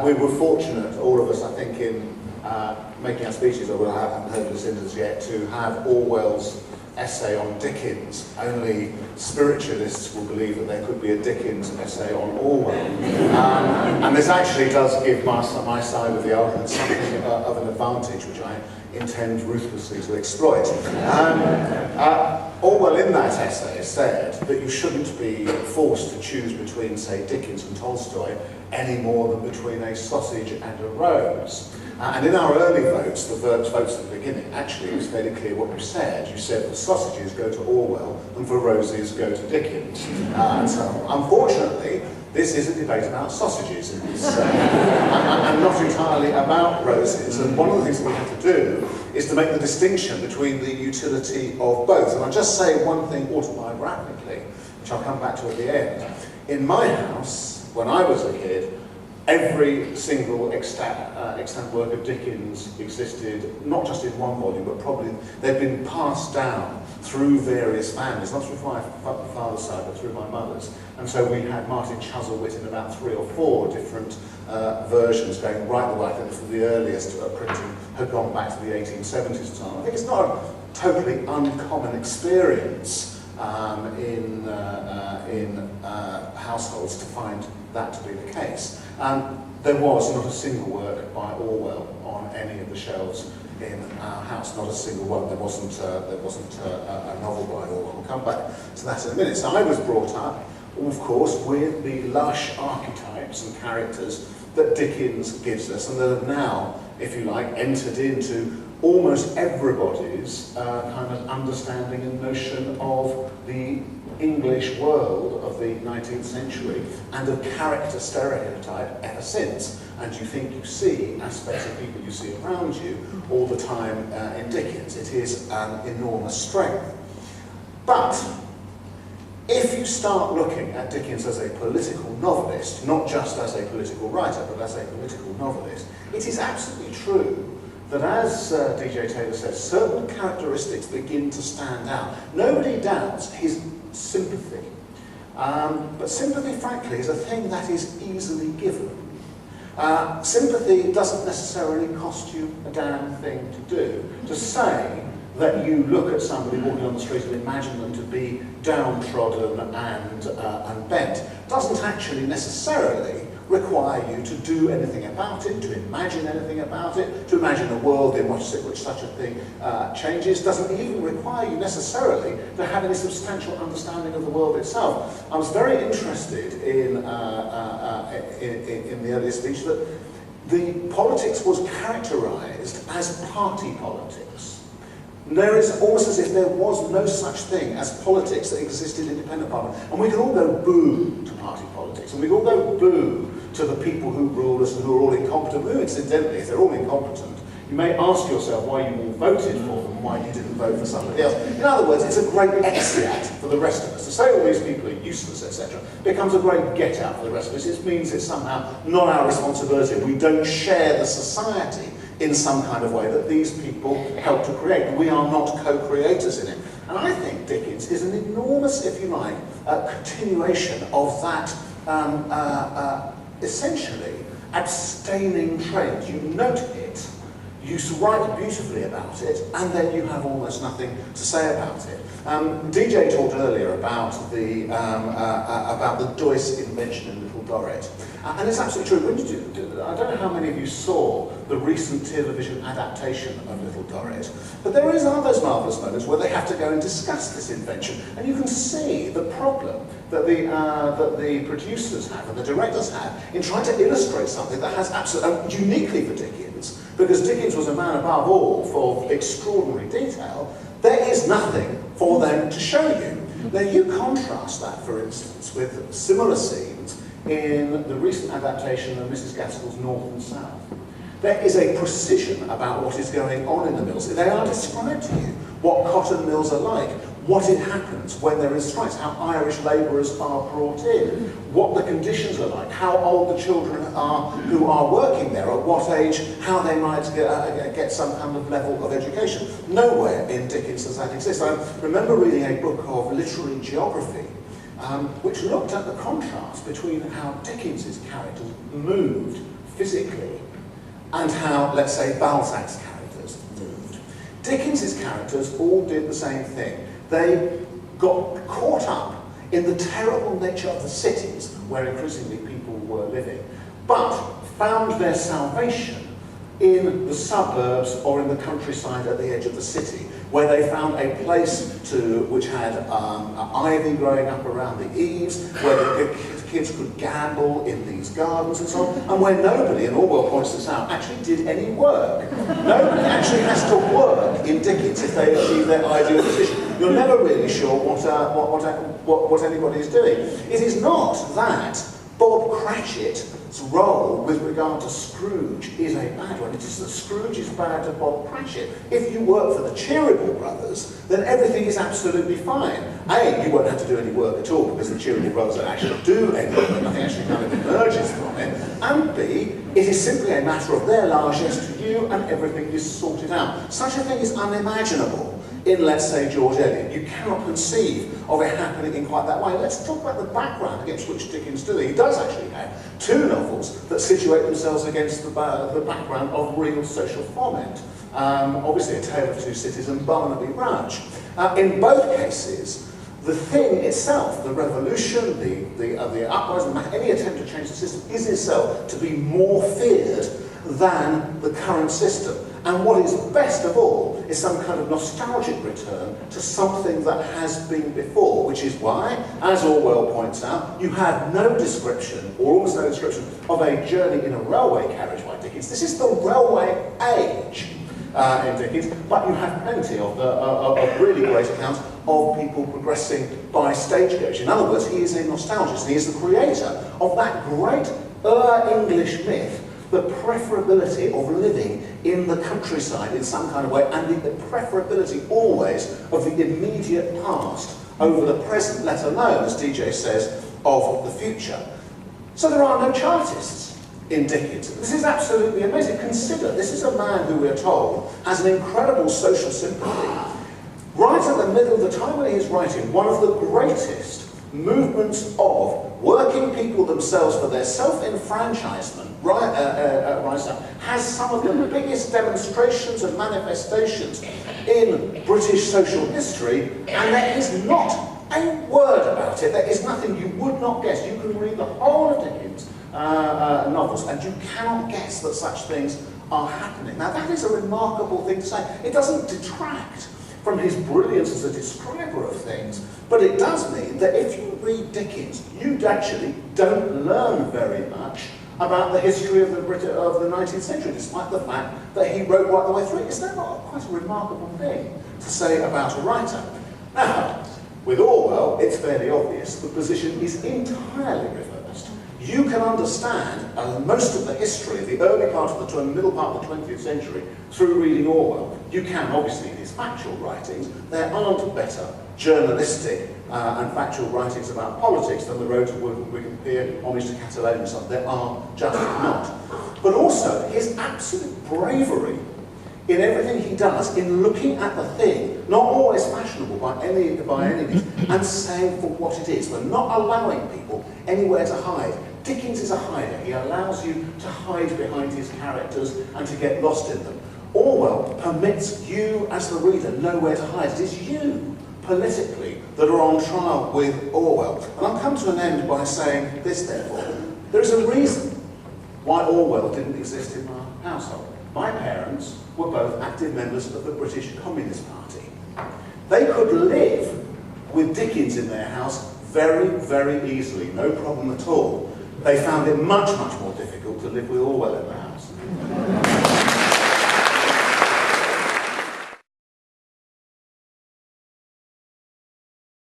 We were fortunate, all of us, I think, in making our speeches, although I haven't heard Lucinda's yet, to have Orwell's essay on Dickens. Only spiritualists will believe that there could be a Dickens essay on Orwell. And this actually does give my side of the argument something of an advantage, which I intend ruthlessly to exploit. Orwell in that essay said that you shouldn't be forced to choose between, say, Dickens and Tolstoy any more than between a sausage and a rose. And in our early votes, the votes at the beginning, actually it was fairly clear what you said. You said that sausages go to Orwell and for roses go to Dickens. And so, unfortunately, this is a debate about sausages and not entirely about roses. And one of the things that we have to do is to make the distinction between the utility of both. And I'll just say one thing autobiographically, which I'll come back to at the end. In my house, when I was a kid, every single extant work of Dickens existed, not just in one volume, but probably they'd been passed down through various families, not through my father's side, but through my mother's. And so we had Martin Chuzzlewit in about 3 or 4 different versions, going right the way. I think the earliest printing had gone back to the 1870s and so on. I think it's not a totally uncommon experience in households to find that to be the case. There was not a single work by Orwell on any of the shelves in our house, not a single one. There wasn't a novel by Orwell. We'll come back to that in a minute. So I was brought up, of course, with the lush archetypes and characters that Dickens gives us, and that have now, if you like, entered into almost everybody's kind of understanding and notion of the English world of the 19th century and of character stereotype ever since. And you think you see aspects of people you see around you all the time in Dickens. It is an enormous strength. But if you start looking at Dickens as a political novelist, not just as a political writer, but as a political novelist, it is absolutely true that, as D.J. Taylor says, certain characteristics begin to stand out. Nobody doubts his sympathy. But sympathy, frankly, is a thing that is easily given. Sympathy doesn't necessarily cost you a damn thing to do. To say that you look at somebody walking on the street and imagine them to be downtrodden and bent doesn't actually necessarily require you to do anything about it, to imagine anything about it, to imagine a world in which such a thing changes. Doesn't even require you necessarily to have any substantial understanding of the world itself. I was very interested in the earlier speech that the politics was characterised as party politics. There is almost as if there was no such thing as politics that existed independent of Parliament. And we can all go boo to party politics, and we can all go boo to the people who rule us and who are all incompetent. Who, incidentally, if they're all incompetent, you may ask yourself why you all voted for them, why you didn't vote for somebody else. In other words, it's a great exit for the rest of us. To say all these people are useless, etc., becomes a great get-out for the rest of us. It means it's somehow not our responsibility. We don't share the society in some kind of way that these people help to create. We are not co-creators in it. And I think Dickens is an enormous, if you like, continuation of that essentially abstaining trend. You note it, you write beautifully about it, and then you have almost nothing to say about it. DJ talked earlier about the Joyce invention in Little Dorrit. And it's absolutely true. When you do, I don't know how many of you saw the recent television adaptation of Little Dorrit, but there are those marvellous moments where they have to go and discuss this invention, and you can see the problem that the producers have and the directors have in trying to illustrate something that has absolutely, uniquely for Dickens, because Dickens was a man above all for extraordinary detail. There is nothing for them to show you. Now you contrast that, for instance, with similar scenes in the recent adaptation of Mrs. Gaskell's North and South. There is a precision about what is going on in the mills. They are described to you, what cotton mills are like, what it happens when there is strikes, how Irish labourers are brought in, what the conditions are like, how old the children are who are working there, at what age, how they might get some kind of level of education. Nowhere in Dickens does that exist. I remember reading a book of literary geography which looked at the contrast between how Dickens's characters moved physically and how, let's say, Balzac's characters moved. Dickens's characters all did the same thing. They got caught up in the terrible nature of the cities where increasingly people were living, but found their salvation in the suburbs or in the countryside at the edge of the city, where they found a place which had ivy growing up around the eaves, where the kids could gamble in these gardens and so on, and where nobody, and Orwell points this out, actually did any work. Nobody actually has to work in Dickens if they achieve their ideal position. You're never really sure what anybody is doing. It is not that Bob Cratchit's role with regard to Scrooge is a bad one. It is that Scrooge is bad to Bob Cratchit. If you work for the Cheeryble brothers, then everything is absolutely fine. A, you won't have to do any work at all because the Cheeryble brothers don't actually do any work, nothing actually kind of emerges from it. And B, it is simply a matter of their largesse to you and everything is sorted out. Such a thing is unimaginable in, let's say, George Eliot. You cannot conceive of it happening in quite that way. Let's talk about the background against which Dickens did it. He does actually have two novels that situate themselves against the background of real social foment. Obviously, A Tale of Two Cities and Barnaby Rudge. In both cases, the thing itself, the revolution, the uprising, any attempt to change the system is itself to be more feared than the current system. And what is best of all is some kind of nostalgic return to something that has been before, which is why, as Orwell points out, you have no description, or almost no description, of a journey in a railway carriage by Dickens. This is the railway age in Dickens, but you have plenty of really great accounts of people progressing by stagecoach. In other words, he is a nostalgist. He is the creator of that great English myth, the preferability of living in the countryside in some kind of way, and the preferability always of the immediate past over the present, let alone, as DJ says, of the future. So there are no Chartists in Dickens. This is absolutely amazing. Consider, this is a man who we're told has an incredible social sympathy. Right at the middle of the time when he is writing, one of the greatest movements of working people themselves for their self-enfranchisement rise up, has some of the biggest demonstrations and manifestations in British social history, and there is not a word about it. There is nothing you would not guess. You can read the whole of Dickens' novels, and you cannot guess that such things are happening. Now, that is a remarkable thing to say. It doesn't detract from his brilliance as a describer of things, but it does mean that if you read Dickens, you actually don't learn very much about the history of the 19th century, despite the fact that he wrote right the way through. Isn't that not quite a remarkable thing to say about a writer? Now, with Orwell, it's fairly obvious the position is entirely reversed. You can understand most of the history, the early part of the middle part of the 20th century, through reading Orwell. You can, obviously, in his factual writings. There aren't better journalistic and factual writings about politics than The Road to Wigan, Homage to Catalonia and so on. There are just not. But also, his absolute bravery in everything he does, in looking at the thing, not always fashionable by any means, and saying for what it is, but not allowing people anywhere to hide. Dickens is a hider. He allows you to hide behind his characters and to get lost in them. Orwell permits you, as the reader, nowhere to hide. It is you, politically, that are on trial with Orwell. And I'll come to an end by saying this, therefore. There is a reason why Orwell didn't exist in my household. My parents were both active members of the British Communist Party. They could live with Dickens in their house very, very easily, no problem at all. They found it much, much more difficult to live with Orwell in the